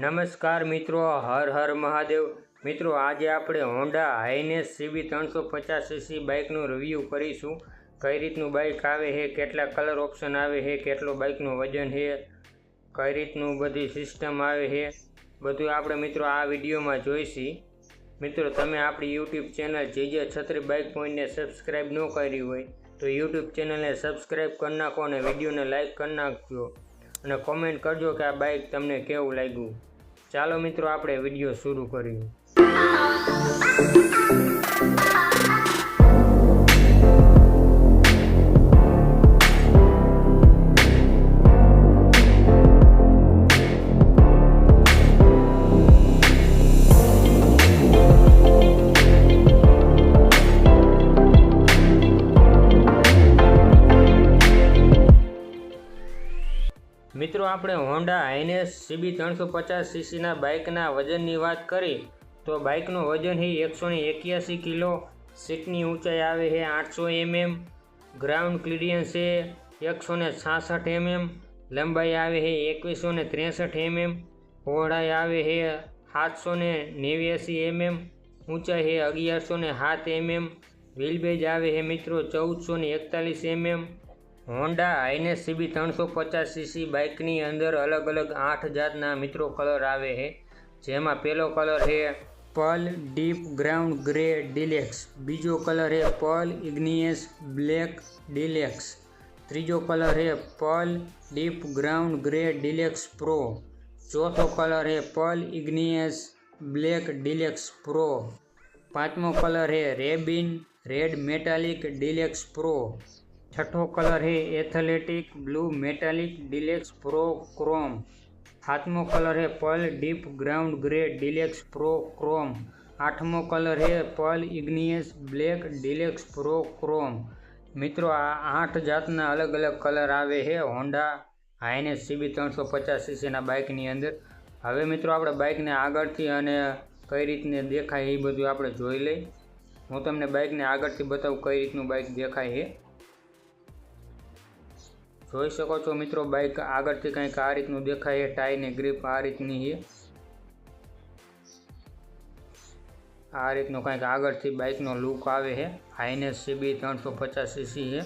નમસ્કાર મિત્રો, હર હર મહાદેવ મિત્રો. આજે આપણે હોન્ડા હાઇનેસ CB 350cc બાઇકનું રિવ્યૂ કરીશું. કઈ રીતનું બાઇક આવે છે, કેટલા કલર ઓપ્શન આવે છે, કેટલો બાઇકનું વજન છે, કઈ રીતનું બધી સિસ્ટમ આવે છે, બધું આપણે મિત્રો આ વિડીયોમાં જોઈશી. મિત્રો, તમે આપણી યુટ્યુબ ચેનલ JJ છત્રી બાઇક પોઈન્ટને સબસ્ક્રાઈબ ન કરી હોય તો યુટ્યુબ ચેનલને સબસ્ક્રાઈબ કરી નાખો અને વિડીયોને લાઇક કરી નાખજો અને કોમેન્ટ કરજો કે આ બાઇક તમને કેવું લાગ્યું. ચાલો મિત્રો, આપણે વિડીયો શરૂ કરીએ. મિત્રો, આપણે હોન્ડા હાઇનેસ CB 350cc ના બાઇકના વજનની વાત કરી તો બાઇકનું વજન છે 181 કિલો, સીટની ઊંચાઈ આવે છે 800 mm, ગ્રાઉન્ડ ક્લિયરન્સ છે 166 mm, લંબાઈ આવે છે 2163 mm, પહોળાઈ આવે છે 789 mm, ઊંચાઈ છે 1107 mm, વ્હીલબેઝ આવે છે મિત્રો 1441 mm. Honda Highness CB 350cc બાઇકની અંદર અલગ અલગ 8 જાતના મિત્રો કલર આવે છે. જેમાં પહેલો કલર છે pearl deep ground grey deluxe, બીજો કલર છે પર્લ ઇગ્નિયસ બ્લેક ડિલેક્સ, ત્રીજો કલર છે pearl deep ground grey deluxe pro, ચોથો કલર છે pearl igneous black deluxe pro, પાંચમો કલર છે rebel red metallic deluxe pro, છઠ્ઠો કલર છે athletic blue metallic deluxe pro chrome, સાતમો કલર છે pearl deep ground grey deluxe pro chrome, આઠમો colour છે pearl igneous black deluxe pro chrome. મિત્રો, આ 8 જાતના અલગ અલગ કલર આવે છે હોન્ડા હાઇનેસ CB 350cc ના બાઇકની અંદર. હવે મિત્રો, આપણે બાઇકને આગળથી અને કઈ રીતને દેખાય એ બધું આપણે જોઈ લઈ. હું તમને બાઇકને આગળથી બતાવું કઈ રીતનું બાઇક દેખાય છે. જોઈ શકો છો મિત્રો, બાઇક આગળથી કંઈક આ રીતનું દેખાય છે. ટાયરની ગ્રીપ આ રીતની છે. આ રીતનો કંઈક આગળથી બાઇકનો લુક આવે છે. હાઇનેસ CB 350cc છે.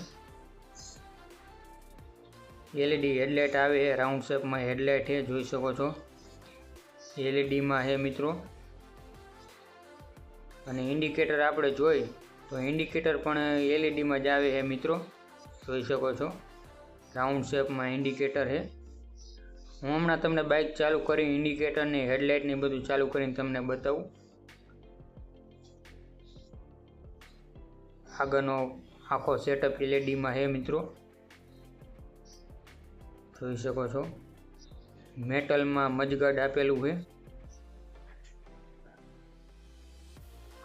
LED હેડલાઇટ આવે છે, રાઉન્ડ શેપમાં હેડલાઇટ છે, જોઈ શકો છો. LED માં છે મિત્રો. અને ઇન્ડિકેટર આપણે જોઈ તો ઇન્ડિકેટર પણ LED માં જ આવે છે મિત્રો, જોઈ શકો છો. રાઉન્ડ શેપમાં ઇન્ડિકેટર છે. હું હમણાં તમને બાઇક ચાલુ કરી ઇન્ડિકેટરની હેડલાઇટની બધું ચાલુ કરીને તમને બતાવું. આગળનો આખો સેટઅપ LED માં છે મિત્રો, જોઈ શકો છો. મેટલમાં મજગાડ આપેલું છે.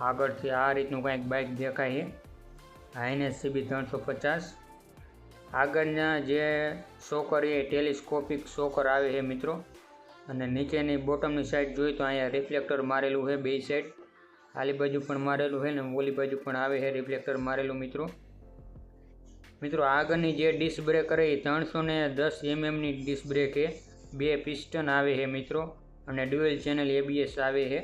આગળથી આ રીતનું કંઈક બાઇક દેખાય છે હાઇનેસ CB 350. આગળના જે શોકર એ ટેલિસ્કોપિક શોકર આવે છે મિત્રો. અને નીચેની બોટમની સાઈડ જોઈએ તો અહીંયા રિફ્લેક્ટર મારેલું છે બે સાઈડ. આલી બાજુ પણ મારેલું છે ને ઓલી બાજુ પણ આવે છે રિફ્લેક્ટર મારેલું મિત્રો. મિત્રો, આગળની જે ડિસ્ક બ્રેક એ 310 mm ની ડિસ્ક બ્રેક છે. 2 પિસ્ટન આવે છે મિત્રો અને ડ્યુઅલ ચેનલ ABS આવે છે.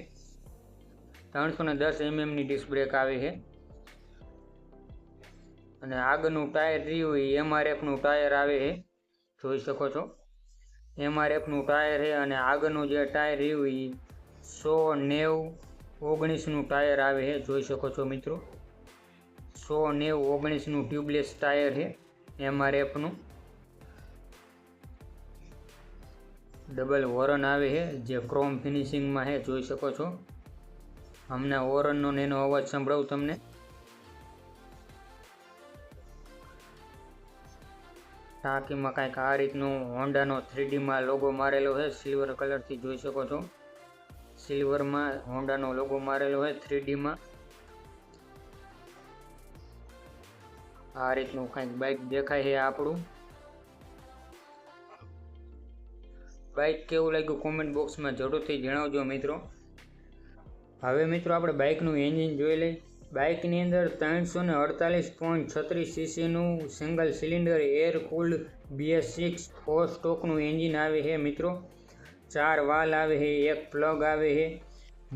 310 mm ની ડિસ્ક બ્રેક આવે છે. અને આગળનું ટાયર રહ્યું એ MRF નું ટાયર આવે છે, જોઈ શકો છો. MRF નું ટાયર છે. અને આગળનું જે ટાયર રહ્યું એ 100/90/19 નું ટાયર આવે છે, જોઈ શકો છો મિત્રો. 100/90/19 નું ટ્યુબલેસ ટાયર છે MRF નું. ડબલ હોરન આવે છે જે ક્રોમ ફિનિશિંગમાં છે, જોઈ શકો છો. હમણાં હોરનનો એનો અવાજ સંભળાવું તમને. ટાંકીમાં કાંઈક આ રીતનું હોન્ડાનો 3Dમાં લોગો મારેલો છે, સિલ્વર કલરથી જોઈ શકો છો. સિલ્વરમાં હોન્ડાનો લોગો મારેલો છે 3Dમાં. આ રીતનું કાંઈક બાઇક દેખાય છે આપણું. બાઇક કેવું લાગ્યું કોમેન્ટ બોક્સમાં જરૂરથી જણાવજો મિત્રો. હવે મિત્રો, આપણે બાઇકનું એન્જિન જોઈ લઈ. બાઇકની અંદર 348.36 સીસીનું single cylinder air cooled BS6 4 સ્ટોકનું એન્જિન આવે છે મિત્રો. 4 वाल आवे है, एक प्लग आवे है।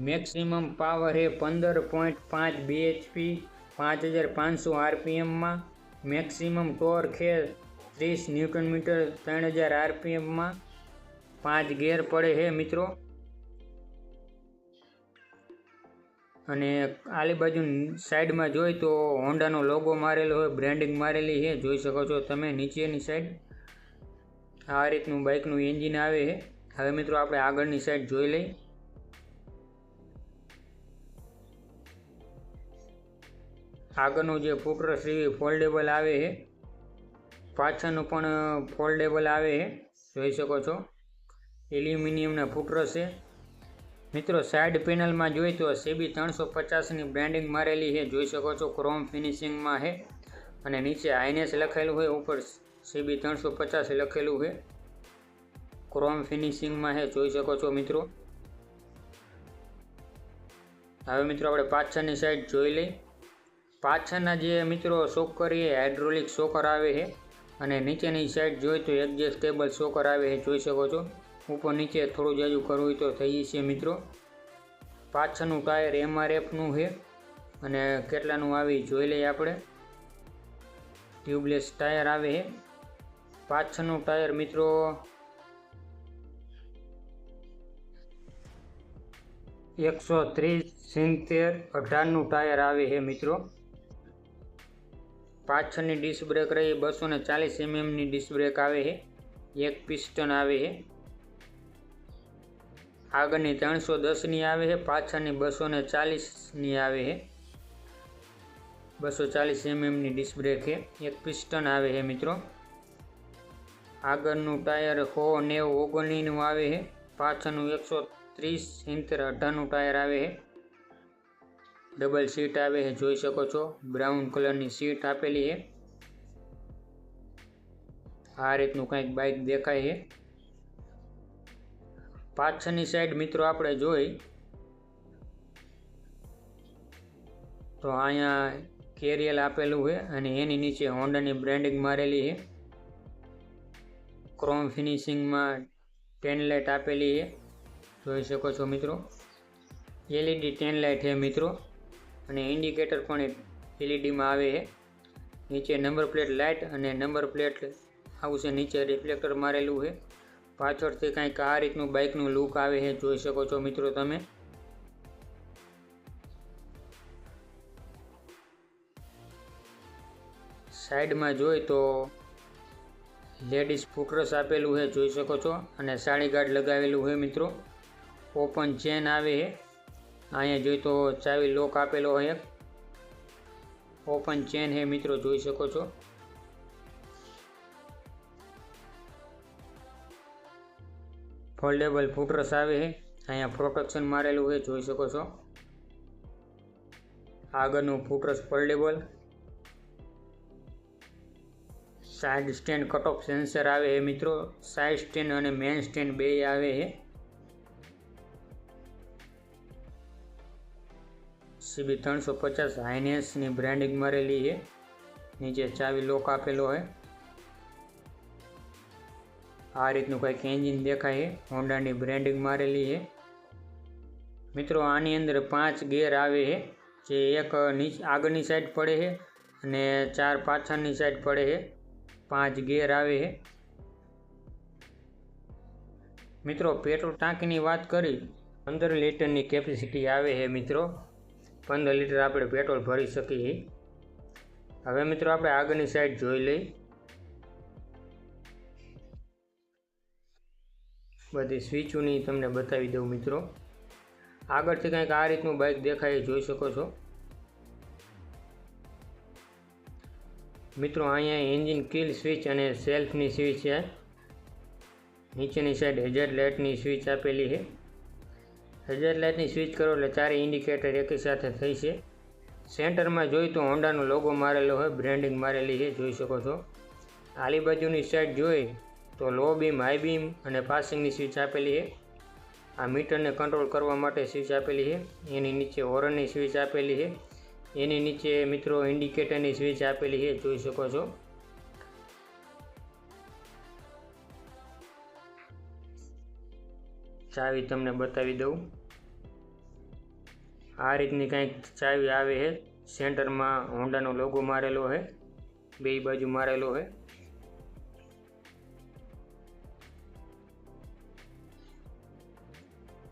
मैक्सिमम पावर है 15.5 bhp 5500 rpm में। मैक्सिमम टॉर्क है 30 न्यूटन मीटर 3000 rpm में। 5 गेर पड़े है मित्रों। અને આલી બાજુ સાઈડ માં જોઈ તો હોન્ડા નો લોગો મારેલો હોય, બ્રાન્ડિંગ મારેલી છે, જોઈ શકો છો તમે નીચેની સાઈડ। આ રીતનું બાઇકનું એન્જિન આવે છે। હવે મિત્રો આપણે આગળની સાઈડ જોઈ લઈ। આગળનું જે ફૂટરસ છે ફોલ્ડેબલ આવે છે, પાછળનું પણ ફોલ્ડેબલ આવે છે, જોઈ શકો છો। એલ્યુમિનિયમના ફૂટરસ છે મિત્રો। સાઈડ પેનલમાં જોઈએ તો CB 350ની બ્રાન્ડિંગ મારેલી છે, જોઈ શકો છો ક્રોમ ફિનિશિંગમાં છે। અને નીચે આઈનેસ લખેલું છે, ઉપર CB 350 લખેલું છે, ક્રોમ ફિનિશિંગમાં છે, જોઈ શકો છો મિત્રો। હવે મિત્રો આપણે પાછળની સાઈડ જોઈ લઈ। પાછળના જે મિત્રો શોકર એ હાઇડ્રોલિક શોકર આવે છે અને નીચેની સાઈડ જોઈએ તો એડજસ્ટેબલ શોકર આવે છે, જોઈ શકો છો। ઉપર નીચે થોડું જાજુ કરવું હોય તો થઈ જશે મિત્રો। પાછળનું ટાયર MRFનું છે અને કેટલાનું આવી જોઈ લઈએ આપણે। ટ્યુબલેસ ટાયર આવે છે। પાછળનું ટાયર મિત્રો 130 70 18નું ટાયર આવે છે મિત્રો। પાછળની ડિસ્ક બ્રેક રહી 240 mm ની ડિસ્ક બ્રેક આવે છે, એક પિસ્ટન આવે છે। આગળની 310ની આવે છે, પાછળની 240ની આવે છે। 240 mm ની ડિસ્ક બ્રેક છે, એક પિસ્ટન આવે છે મિત્રો। આગળનું ટાયર 100 90 19નું આવે છે। પાછળનું 130 70 18નું ટાયર આવે છે। ડબલ સીટ આવે છે, જોઈ શકો છો। બ્રાઉન કલરની સીટ આપેલી છે। આ રીતનું કંઈક બાઇક દેખાય છે। પાછળની સાઈડ મિત્રો આપણે જોઈ તો અહીંયા કેરિયલ આપેલું છે અને એની નીચે હોન્ડાની બ્રાન્ડિંગ મારેલી છે। ક્રોમ ફિનિશિંગમાં ટેન લાઇટ આપેલી છે, જોઈ શકો છો મિત્રો। LED ટેન લાઇટ છે મિત્રો અને ઇન્ડિકેટર પણ LED માં આવે છે। નીચે નંબર પ્લેટ લાઇટ અને નંબર પ્લેટ આવશે, નીચે રિફ્લેક્ટર મારેલું છે। પાછળથી કંઈક આ રીતનું બાઇકનું લુક આવે છે, જોઈ શકો છો મિત્રો તમે। સાઈડમાં જોઈ તો લેડીઝ ફૂટરસ આપેલું છે, જોઈ શકો છો અને સાડી ગાર્ડ લગાવેલું છે મિત્રો। ઓપન ચેન આવે છે। અહીંયા જોઈ તો ચાવી લોક આપેલો હોય, એક ઓપન ચેન છે મિત્રો, જોઈ શકો છો। ફોલ્ડેબલ ફૂટરસ આવે છે, અહીંયા પ્રોટેક્શન મારેલું છે, જોઈ શકો છો। આગળનું footrest foldable. Side stand cut off sensor આવે છે મિત્રો। સાઇડ સ્ટેન્ડ અને મેઇન સ્ટેન્ડ બે આવે છે। CB 350 હાઇનેસની બ્રાન્ડિંગ મારેલી છે। નીચે ચાવી લોક આપેલો છે। આ રીતનું કંઈક એન્જિન દેખાય છે, હોન્ડાની બ્રાન્ડિંગ મારેલી છે મિત્રો। આની અંદર 5 ગેર આવે છે, જે એક આગળની સાઈડ પડે છે અને 4 પાછળની સાઈડ પડે છે। 5 ગેર આવે છે મિત્રો। પેટ્રોલ ટાંકીની વાત કરી 15 લીટરની કેપેસિટી આવે છે મિત્રો। 15 લીટર આપણે પેટ્રોલ ભરી શકીએ। હવે મિત્રો આપણે આગળની સાઈડ જોઈ લઈ। બધી સ્વિચોની તમને બતાવી દઉં મિત્રો। આગળથી કંઈક આ રીતનું બાઇક દેખાય, જોઈ શકો છો મિત્રો। અહીંયા એન્જિન કિલ સ્વિચ અને સેલ્ફની સ્વિચ છે। નીચેની સાઈડ હેઝાર્ડ લાઇટની સ્વિચ આપેલી છે। હેઝાર્ડ લાઇટની સ્વિચ કરો એટલે ચારે ઇન્ડિકેટર એકી સાથે થઈ છે। સેન્ટરમાં જોઈ તો હોન્ડાનો લોગો મારેલો હોય, બ્રાન્ડિંગ મારેલી છે, જોઈ શકો છો। આલી બાજુની સાઈડ જોઈ તો લો બીમ, હાઈ બીમ અને પાસિંગની સ્વિચ આપેલી છે। આ મીટરને કંટ્રોલ કરવા માટે સ્વિચ આપેલી છે। એની નીચે હોરનની સ્વિચ આપેલી છે। એની નીચે મિત્રો ઇન્ડિકેટરની સ્વિચ આપેલી છે, જોઈ શકો છો। ચાવી તમને બતાવી દઉં। આ રીતની કંઈક ચાવી આવે છે। સેન્ટરમાં હોન્ડાનો લોગો મારેલો છે, બે બાજુ મારેલો છે।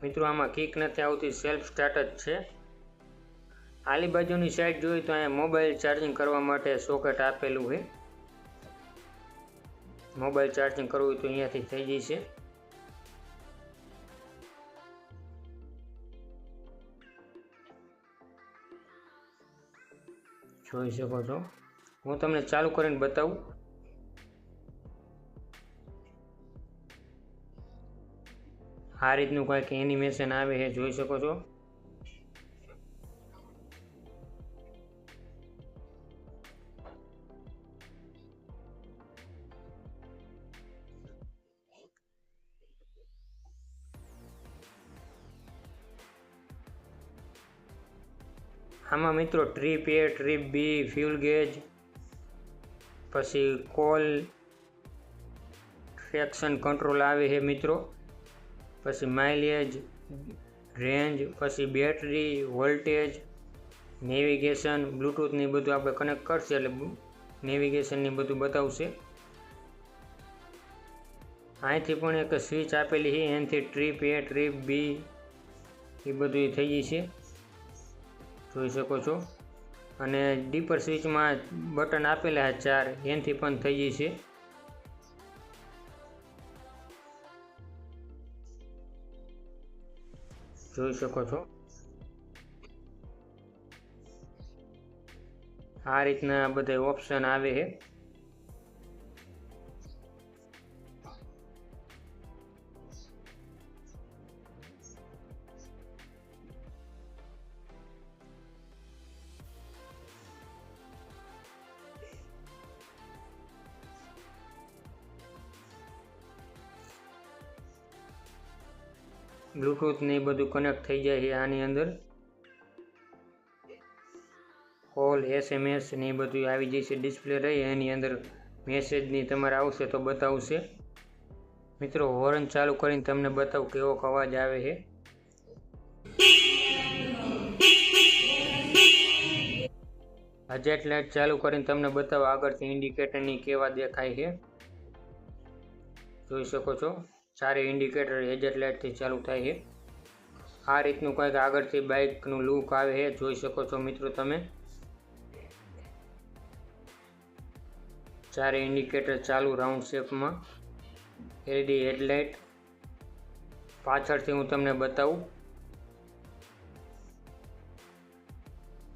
મિત્રો આમાં કિક નથી આવતી, સેલ્ફ સ્ટાર્ટ જ છે। આલી બાજુની સાઈડ જોઈએ તો અહીંયા મોબાઈલ ચાર્જિંગ કરવા માટે સોકેટ આપેલું છે। મોબાઈલ ચાર્જિંગ કરવું હોય તો અહીંયાથી થઈ જશે। જોઈ શકો છો। હું તમને ચાલુ કરીને બતાવું। આ રીતનું કંઈક એનિમેશન આવે છે, જોઈ શકો છો। આમાં મિત્રો trip A, trip B, fuel gauge, પછી કોલ, ટ્રેક્શન કંટ્રોલ આવે છે મિત્રો, પછી માઇલેજ, રેન્જ, પછી બેટરી, વોલ્ટેજ, નેવિગેશન, બ્લૂટૂથની બધું આપણે કનેક્ટ કરશે એટલે નેવિગેશનની બધું બતાવશે। અહીંથી પણ એક સ્વિચ આપેલી છે, એનાથી ટ્રીપ A, ટ્રીપ B એ બધું થઈ જશે, જોઈ શકો છો। અને ડીપર સ્વિચમાં બટન આપેલા છે 4, એનાથી પણ થઈ જશે। જોઈ શકો છો। આ રીતના બધા ઓપ્શન આવે છે। બ્લૂટૂથ ને બધું કનેક્ટ થઈ જાય છે આની અંદર। કોલ, SMS ને બધું આવી જશે। ડિસ્પ્લે રહી એની અંદર મેસેજની તમારે આવશે તો બતાવશે। મિત્રો હોર્ન ચાલુ કરીને તમને બતાવું કેવો અવાજ આવે છે। હજેટ લાઇટ ચાલુ કરીને તમને બતાવો આગળથી ઇન્ડિકેટરની કેવા દેખાય છે, જોઈ શકો છો। ચારે ઇન્ડિકેટર હેડલાઇટ લાઇટથી ચાલુ થાય છે। આ રીતનું કંઈક આગળથી બાઇકનું લુક આવે છે, જોઈ શકો છો મિત્રો તમે। ચારે ઇન્ડિકેટર ચાલુ રાઉન્ડ શેપમાં, LED હેડલાઇટ। પાછળથી હું તમને બતાવું,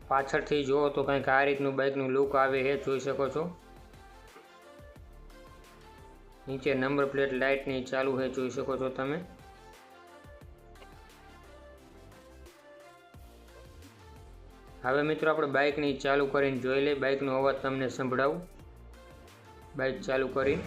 પાછળથી જુઓ તો કંઈક આ રીતનું બાઇકનું લુક આવે છે, જોઈ શકો છો। નીચે નંબર પ્લેટ લાઇટની ચાલુ છે, જોઈ શકો છો તમે। હવે મિત્રો આપણે બાઇકની ચાલુ કરીને જોઈ લઈએ, બાઇકનો અવાજ તમને સંભળાવું। બાઇક ચાલુ કરી,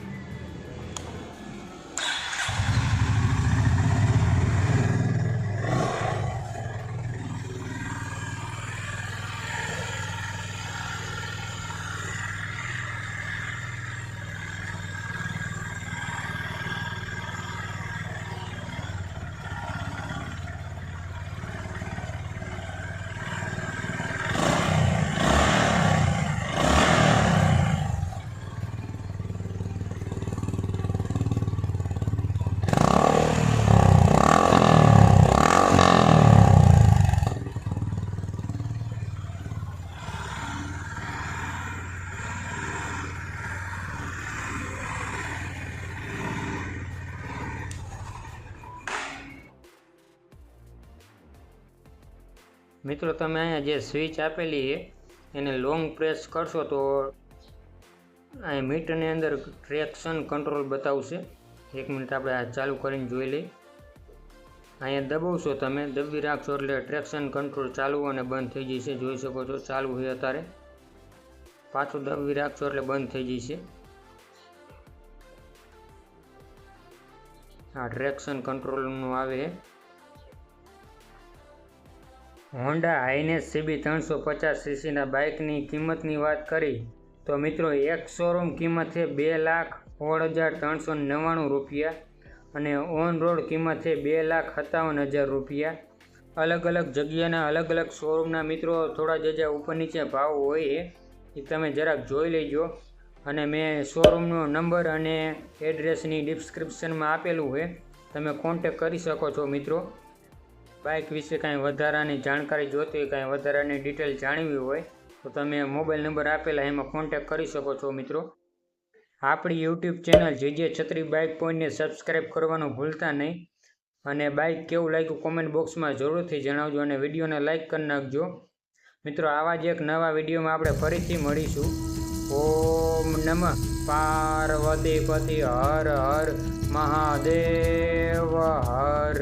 મિત્રો તમે અહીંયા જે સ્વિચ આપેલી છે એને લોંગ પ્રેસ કરશો તો અહીં મીટરની અંદર ટ્રેક્શન કંટ્રોલ બતાવશે। 1 મિનિટ આપણે આ ચાલુ કરીને જોઈ લઈએ। અહીંયા દબાવશો તમે, દબી રાખશો એટલે ટ્રેક્શન કંટ્રોલ ચાલુ અને બંધ થઈ જશે, જોઈ શકો છો। ચાલુ છે અત્યારે, પાછું દબી રાખશો એટલે બંધ થઈ જશે। આ ટ્રેક્શન કંટ્રોલનું આવે છે। હોન્ડા હાઇનેસ CB 350cc બાઇકની કિંમતની વાત કરી તો મિત્રો એક શોરૂમ કિંમત છે 2,16,399 રૂપિયા અને ઓન રોડ કિંમત છે 2,57,000 રૂપિયા. અલગ અલગ જગ્યાના અલગ અલગ શોરૂમના મિત્રો થોડા જજા ઉપર નીચે ભાવ હોય એ તમે જરાક જોઈ લેજો. અને મેં શોરૂમનો નંબર અને એડ્રેસની ડિસ્ક્રિપ્શનમાં આપેલું છે, તમે કોન્ટેક કરી શકો છો મિત્રો. બાઇક વિશે કાંઈ વધારાની જાણકારી જોતી હોય, કાંઈ વધારાની ડિટેલ જાણવી હોય તો તમે મોબાઈલ નંબર આપેલા એમાં કોન્ટેક કરી શકો છો મિત્રો. આપણી યુટ્યુબ ચેનલ JJ છત્રી બાઇક પોઈન્ટને સબસ્ક્રાઈબ કરવાનું ભૂલતા નહીં. અને બાઇક કેવું લાગ્યું કોમેન્ટ બોક્સમાં જરૂરથી જણાવજો અને વિડીયોને લાઇક કરી નાખજો મિત્રો. આવા જ એક નવા વિડીયોમાં આપણે ફરીથી મળીશું. ઓમ નમઃ પાર્વતી પતિ હર હર મહાદેવ હર.